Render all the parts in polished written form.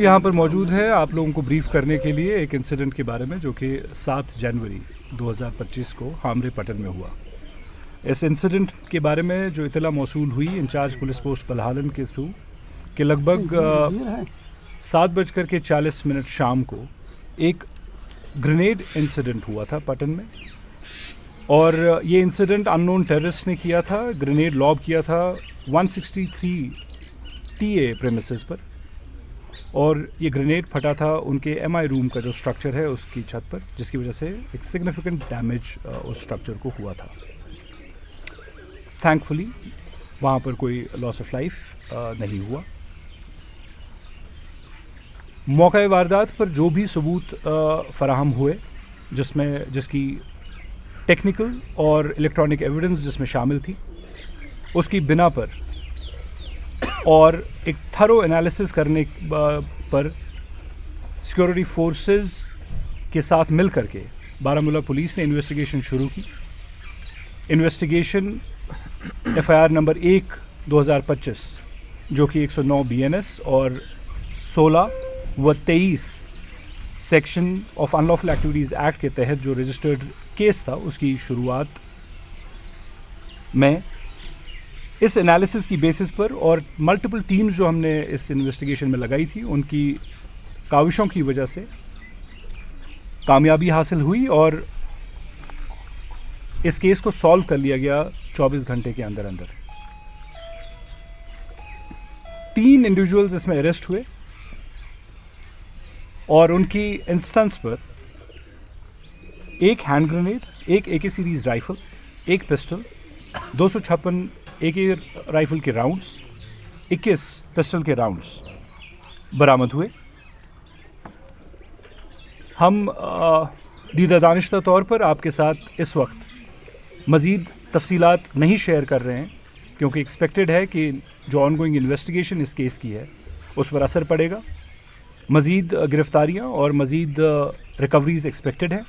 यहाँ पर मौजूद है आप लोगों को ब्रीफ करने के लिए एक इंसिडेंट के बारे में जो कि 7 जनवरी 2025 को हामरे पटन में हुआ। इस इंसिडेंट के बारे में जो इतला मौसूल हुई इंचार्ज पुलिस पोस्ट पलहालन के थ्रू कि लगभग 7:40 शाम को एक ग्रेनेड इंसिडेंट हुआ था पटन में, और ये इंसिडेंट अननोन टेररिस्ट ने किया था। ग्रेनेड लॉब किया था 163 TA प्रेमिसेस पर, और ये ग्रेनेड फटा था उनके MI रूम का जो स्ट्रक्चर है उसकी छत पर, जिसकी वजह से एक सिग्निफिकेंट डैमेज उस स्ट्रक्चर को हुआ था। थैंकफुली वहाँ पर कोई लॉस ऑफ लाइफ नहीं हुआ। मौका वारदात पर जो भी सबूत फराहम हुए, जिसकी टेक्निकल और इलेक्ट्रॉनिक एविडेंस जिसमें शामिल थी, उसकी बिना पर और एक थरो एनालिसिस करने पर सिक्योरिटी फोर्सेस के साथ मिल करके बारामूला पुलिस ने इन्वेस्टिगेशन शुरू की। इन्वेस्टिगेशन FIR नंबर 1 2025 जो कि 109 BNS और 16 व 23 section of unlawful activities act के तहत जो रजिस्टर्ड केस था, उसकी शुरुआत में इस एनालिसिस की बेसिस पर और मल्टीपल टीम्स जो हमने इस इन्वेस्टिगेशन में लगाई थी, उनकी काविशों की वजह से कामयाबी हासिल हुई और इस केस को सॉल्व कर लिया गया 24 घंटे के अंदर अंदर। 3 इंडिविजुअल्स इसमें अरेस्ट हुए और उनकी इंस्टेंस पर एक हैंड ग्रेनेड, एक AK सीरीज राइफल, एक पिस्टल, 256 AK राइफल के राउंड्स, 21 पिस्टल के राउंड्स बरामद हुए। हम दीदा दानिश्ता तौर पर आपके साथ इस वक्त मज़ीद तफसीलात नहीं शेयर कर रहे हैं, क्योंकि एक्सपेक्टेड है कि जो ऑनगोइंग इन्वेस्टिगेशन इस केस की है उस पर असर पड़ेगा। मज़ीद गिरफ्तारियां और मज़ीद रिकवरीज एक्सपेक्टेड हैं।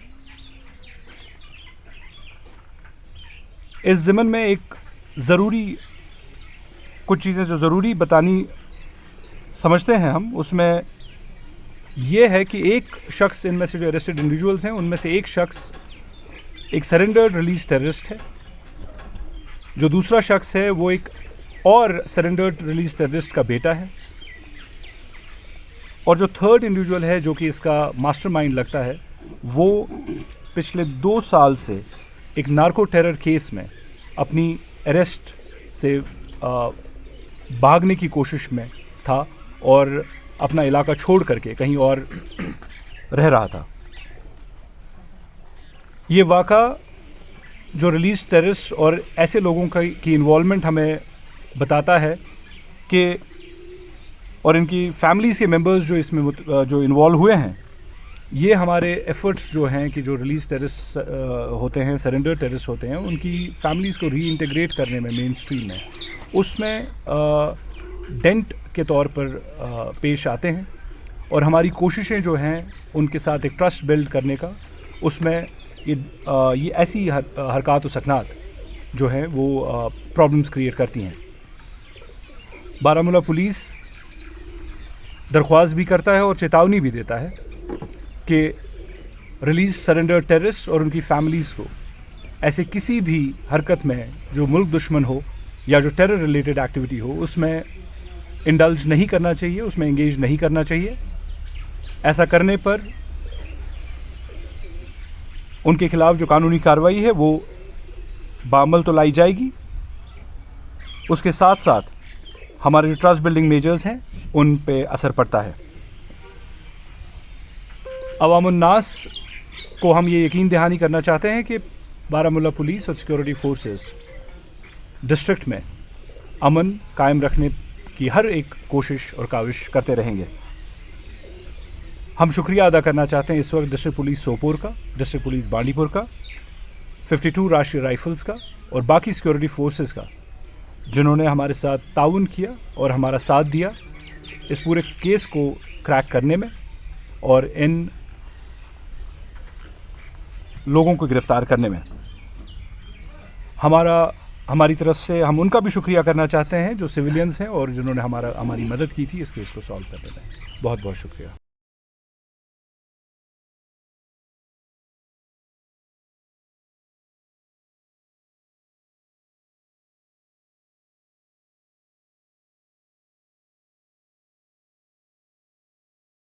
इस ज़िमन में एक ज़रूरी कुछ चीज़ें जो ज़रूरी बतानी समझते हैं हम, उसमें यह है कि एक शख्स, इनमें से जो अरेस्टेड इंडिविजुअल्स हैं उनमें से एक शख्स एक सरेंडर्ड रिलीज टेररिस्ट है। जो दूसरा शख्स है वो एक और सरेंडर्ड रिलीज टेररिस्ट का बेटा है, और जो थर्ड इंडिविजुअल है जो कि इसका मास्टरमाइंड लगता है, वो पिछले 2 साल से एक नार्को टेरर केस में अपनी अरेस्ट से भागने की कोशिश में था और अपना इलाका छोड़ करके कहीं और रह रहा था। ये वाक़ा जो रिलीज टेररिस्ट और ऐसे लोगों की इन्वॉल्वमेंट हमें बताता है कि, और इनकी फैमिलीज़ के मेंबर्स जो इसमें जो इन्वॉल्व हुए हैं, ये हमारे एफर्ट्स जो हैं कि जो रिलीज टेररिस्ट होते हैं, सरेंडर टेररिस्ट होते हैं, उनकी फैमिलीज़ को रीइंटीग्रेट करने में मेन स्ट्रीम में उसमें डेंट के तौर पर पेश आते हैं। और हमारी कोशिशें जो हैं उनके साथ एक ट्रस्ट बिल्ड करने का, उसमें ये ऐसी हरकत व सकनात जो हैं वो प्रॉब्लम्स क्रिएट करती हैं। बारामूला पुलिस दरख्वास्त भी करता है और चेतावनी भी देता है कि रिलीज सरेंडर टेररिस्ट और उनकी फैमिलीज़ को ऐसे किसी भी हरकत में जो मुल्क दुश्मन हो या जो टेरर रिलेटेड एक्टिविटी हो, उसमें इंडल्ज नहीं करना चाहिए, उसमें इंगेज नहीं करना चाहिए। ऐसा करने पर उनके खिलाफ जो कानूनी कार्रवाई है वो बामल तो लाई जाएगी, उसके साथ साथ हमारे जो ट्रस्ट बिल्डिंग मेजर्स हैं उन पे असर पड़ता है। अवामुन्नास को हम ये यकीन दहानी करना चाहते हैं कि बारामूला पुलिस और सिक्योरिटी फोर्सेस डिस्ट्रिक्ट में अमन कायम रखने की हर एक कोशिश और काविश करते रहेंगे। हम शुक्रिया अदा करना चाहते हैं इस वक्त डिस्ट्रिक्ट पुलिस सोपोर का, डिस्ट्रिक्ट पुलिस बांडीपुर का, 52 राष्ट्रीय राइफल्स का और बाकी सिक्योरिटी फोर्सेस का, जिन्होंने हमारे साथ ताउन किया और हमारा साथ दिया इस पूरे केस को क्रैक करने में और इन लोगों को गिरफ्तार करने में। हमारा ہماری طرف سے ہم ان کا بھی شکریہ کرنا چاہتے ہیں جو سویلینز ہیں اور جنہوں نے ہماری مدد کی تھی اس کیس کو سالو کرنے میں. بہت بہت شکریہ.